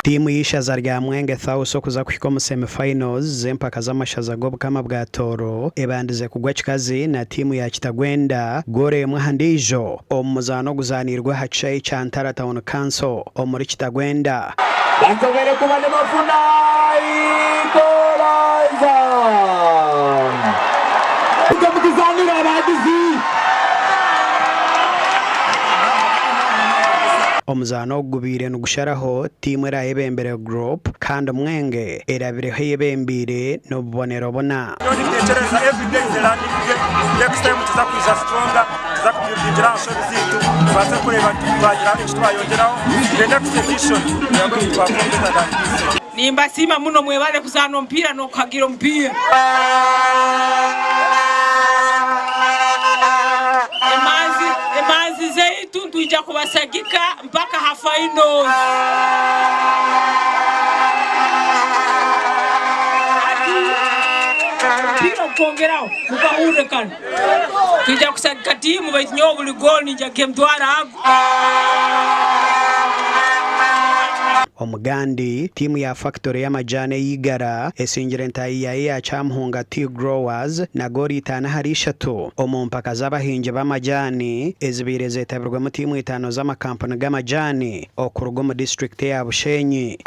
timu y'ishaza rya Mwenge Thauso kuza kwiko mu semifinals zempaka z'amashaza go bukama bwa Toro ebandize kugwa kikazi na timu ya Kitagwenda gore mwahandijo omuzano guzanirwa hacaye Chantara Town Council omuri Kitagwenda Bakobere kubane mafuna ikolaza ukamukizanira abagizi omuzano gubire nugusharaho timu era yebembere group kandi Mwenge erabireho yebembire no bubonero bona nitekereza everyday is a learning day. Next time tuzakwiza stronger tuzakubyinjira show zitu baze kureba twagira icyo twayongeraho the next edition yabo twakomeza better than this. Nimba sima muno mwebale kuzana mpira no kagira mpira emazi zeitu tuija kubasagika mpaka hafaino mpira kuongerao mukahure kana tuija kusagika timu baitinyo buli goal ninja kemtwara hago Omugandi timu ya factory ya majane yigara esingire ntayi ya Chamhunga Tea Growers na gori itana harishatu omumpaka z'abahinje b'amajani ezibire zetabirwa mu timu itano z'amakampani g'amajani okurugo mu district ya Bushenyi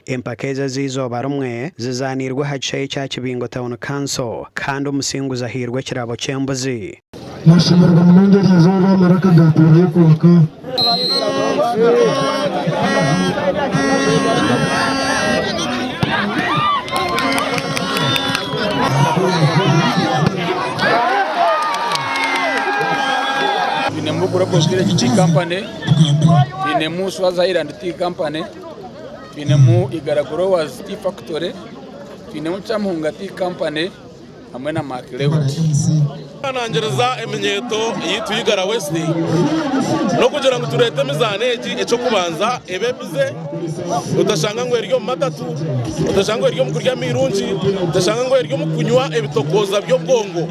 empakeza zizoba rumwe zizanirwa hacaye cya Kibingo Town Council kandi umusinguza hirwe kirabo cyembuzi nashimirwa mu ngeri z'aba maraka gaturiye kubaka Binemu Kurokosire Tea Company, binemu Swaza Island Tea Company, binemu Igara Growers Tea Factory, binemu Chamhunga Tea Company, hamwe na Makilewe. Anangereza emenyeto yitu Igara West no kugira ngo turete mizaneji eco kubanza ebebize utashanga ngo eryo matatu utashanga ngo eryo mukurya mirunji utashanga ngo eryo mukunywa ebitokoza byo bwongo